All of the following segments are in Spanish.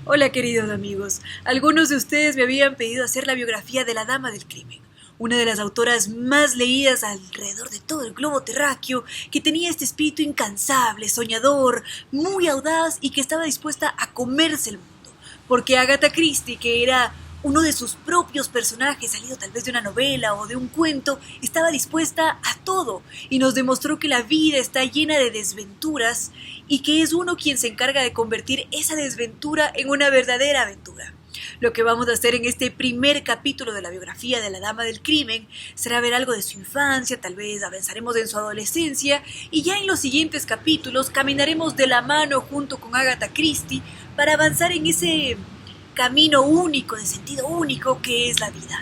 Hola queridos amigos, algunos de ustedes me habían pedido hacer la biografía de la Dama del Crimen, una de las autoras más leídas alrededor de todo el globo terráqueo, que tenía este espíritu incansable, soñador, muy audaz y que estaba dispuesta a comerse el mundo, porque Agatha Christie, que era uno de sus propios personajes, salido tal vez de una novela o de un cuento, estaba dispuesta a todo y nos demostró que la vida está llena de desventuras y que es uno quien se encarga de convertir esa desventura en una verdadera aventura. Lo que vamos a hacer en este primer capítulo de la biografía de la Dama del Crimen será ver algo de su infancia, tal vez avanzaremos en su adolescencia y ya en los siguientes capítulos caminaremos de la mano junto con Agatha Christie para avanzar en ese camino único, de sentido único que es la vida.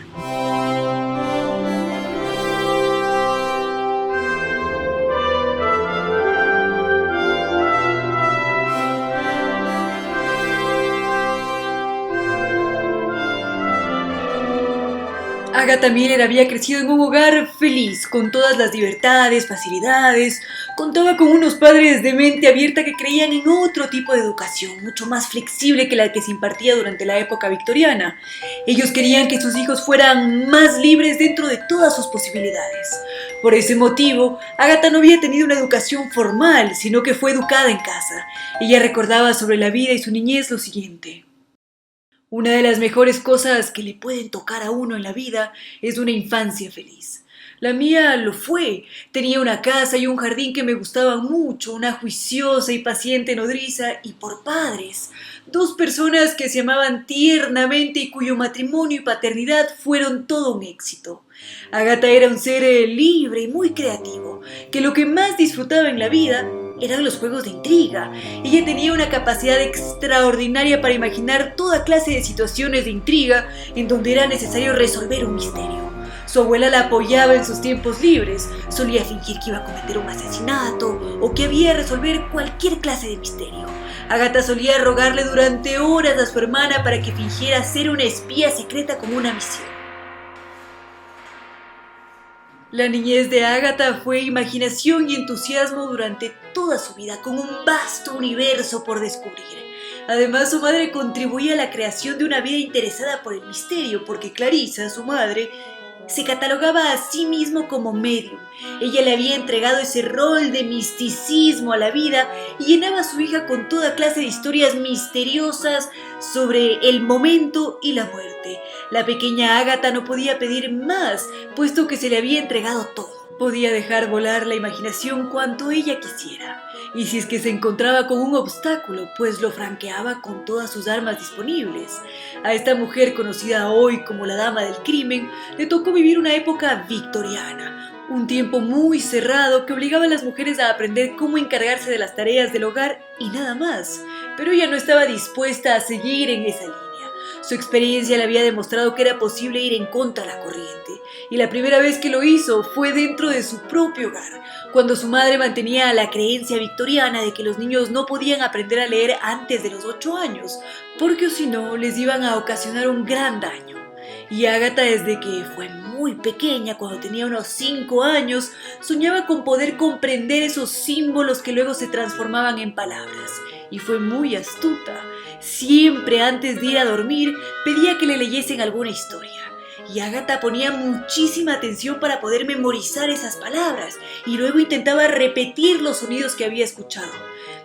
Agatha Miller había crecido en un hogar feliz, con todas las libertades, facilidades. Contaba con unos padres de mente abierta que creían en otro tipo de educación, mucho más flexible que la que se impartía durante la época victoriana. Ellos querían que sus hijos fueran más libres dentro de todas sus posibilidades. Por ese motivo, Agatha no había tenido una educación formal, sino que fue educada en casa. Ella recordaba sobre la vida y su niñez lo siguiente: una de las mejores cosas que le pueden tocar a uno en la vida es una infancia feliz. La mía lo fue. Tenía una casa y un jardín que me gustaban mucho, una juiciosa y paciente nodriza y por padres, dos personas que se amaban tiernamente y cuyo matrimonio y paternidad fueron todo un éxito. Agatha era un ser libre y muy creativo, que lo que más disfrutaba en la vida eran los juegos de intriga. Ella tenía una capacidad extraordinaria para imaginar toda clase de situaciones de intriga en donde era necesario resolver un misterio. Su abuela la apoyaba en sus tiempos libres, solía fingir que iba a cometer un asesinato o que había de resolver cualquier clase de misterio. Agatha solía rogarle durante horas a su hermana para que fingiera ser una espía secreta con una misión. La niñez de Agatha fue imaginación y entusiasmo durante toda su vida, con un vasto universo por descubrir. Además, su madre contribuía a la creación de una vida interesada por el misterio, porque Clarissa, su madre, se catalogaba a sí mismo como medium. Ella le había entregado ese rol de misticismo a la vida y llenaba a su hija con toda clase de historias misteriosas sobre el momento y la muerte. La pequeña Agatha no podía pedir más, puesto que se le había entregado todo. Podía dejar volar la imaginación cuanto ella quisiera, y si es que se encontraba con un obstáculo, pues lo franqueaba con todas sus armas disponibles. A esta mujer, conocida hoy como la Dama del Crimen, le tocó vivir una época victoriana, un tiempo muy cerrado que obligaba a las mujeres a aprender cómo encargarse de las tareas del hogar y nada más, pero ella no estaba dispuesta a seguir en esa línea. Su experiencia le había demostrado que era posible ir en contra de la corriente, y la primera vez que lo hizo fue dentro de su propio hogar, cuando su madre mantenía la creencia victoriana de que los niños no podían aprender a leer antes de los 8 años, porque si no les iban a ocasionar un gran daño. Y Agatha, desde que fue muy pequeña, cuando tenía unos 5 años, soñaba con poder comprender esos símbolos que luego se transformaban en palabras, y fue muy astuta. Siempre antes de ir a dormir pedía que le leyesen alguna historia, y Agatha ponía muchísima atención para poder memorizar esas palabras y luego intentaba repetir los sonidos que había escuchado.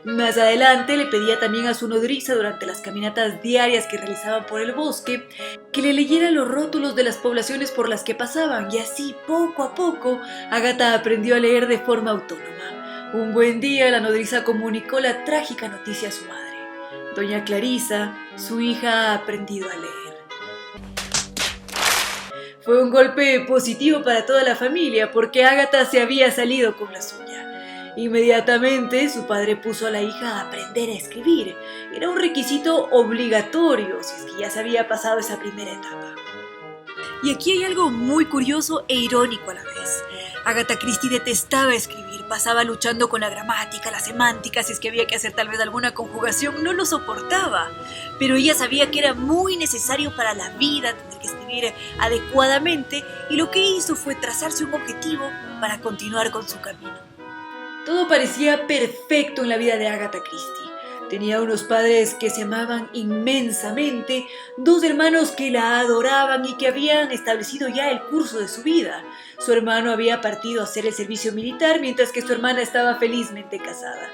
Más adelante le pedía también a su nodriza durante las caminatas diarias que realizaban por el bosque que le leyera los rótulos de las poblaciones por las que pasaban, y así poco a poco Agatha aprendió a leer de forma autónoma. Un buen día la nodriza comunicó la trágica noticia a su madre: doña Clarissa, su hija, ha aprendido a leer. Fue un golpe positivo para toda la familia, porque Agatha se había salido con la suya. Inmediatamente su padre puso a la hija a aprender a escribir. Era un requisito obligatorio si es que ya se había pasado esa primera etapa. Y aquí hay algo muy curioso e irónico a la vez. Agatha Christie detestaba escribir, pasaba luchando con la gramática, la semántica, si es que había que hacer tal vez alguna conjugación, no lo soportaba. Pero ella sabía que era muy necesario para la vida tener que escribir adecuadamente, y lo que hizo fue trazarse un objetivo para continuar con su camino. Todo parecía perfecto en la vida de Agatha Christie. Tenía unos padres que se amaban inmensamente, dos hermanos que la adoraban y que habían establecido ya el curso de su vida. Su hermano había partido a hacer el servicio militar, mientras que su hermana estaba felizmente casada.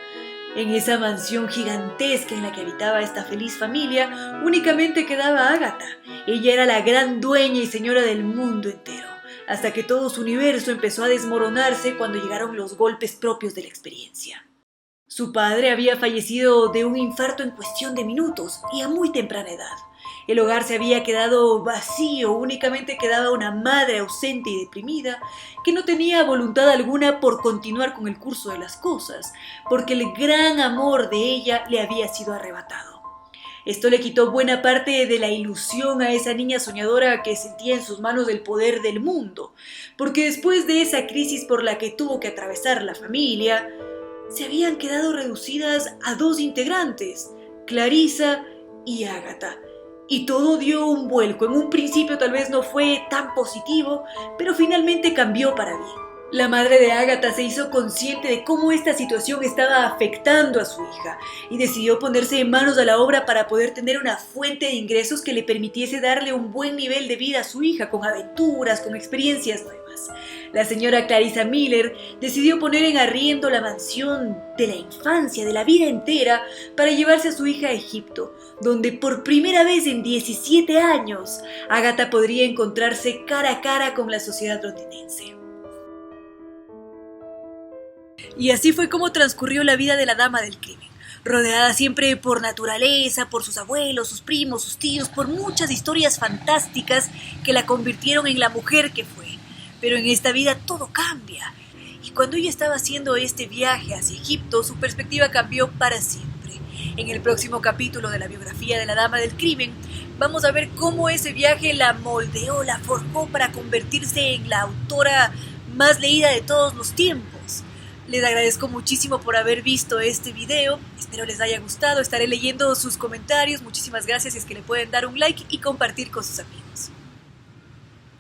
En esa mansión gigantesca en la que habitaba esta feliz familia, únicamente quedaba Ágata. Ella era la gran dueña y señora del mundo entero, hasta que todo su universo empezó a desmoronarse cuando llegaron los golpes propios de la experiencia. Su padre había fallecido de un infarto en cuestión de minutos y a muy temprana edad. El hogar se había quedado vacío, únicamente quedaba una madre ausente y deprimida que no tenía voluntad alguna por continuar con el curso de las cosas, porque el gran amor de ella le había sido arrebatado. Esto le quitó buena parte de la ilusión a esa niña soñadora que sentía en sus manos el poder del mundo, porque después de esa crisis por la que tuvo que atravesar la familia, se habían quedado reducidas a dos integrantes, Clarissa y Ágata, y todo dio un vuelco. En un principio tal vez no fue tan positivo, pero finalmente cambió para bien. La madre de Ágata se hizo consciente de cómo esta situación estaba afectando a su hija y decidió ponerse en manos a la obra para poder tener una fuente de ingresos que le permitiese darle un buen nivel de vida a su hija, con aventuras, con experiencias nuevas. La señora Clarissa Miller decidió poner en arriendo la mansión de la infancia, de la vida entera, para llevarse a su hija a Egipto, donde por primera vez en 17 años Ágata podría encontrarse cara a cara con la sociedad londinense. Y así fue como transcurrió la vida de la dama del crimen, rodeada siempre por naturaleza, por sus abuelos, sus primos, sus tíos, por muchas historias fantásticas que la convirtieron en la mujer que fue. Pero en esta vida todo cambia, y cuando ella estaba haciendo este viaje hacia Egipto, su perspectiva cambió para siempre. En el próximo capítulo de la biografía de la dama del crimen, vamos a ver cómo ese viaje la moldeó, la forjó para convertirse en la autora más leída de todos los tiempos. Les agradezco muchísimo por haber visto este video, espero les haya gustado, estaré leyendo sus comentarios, muchísimas gracias, si es que le pueden dar un like y compartir con sus amigos.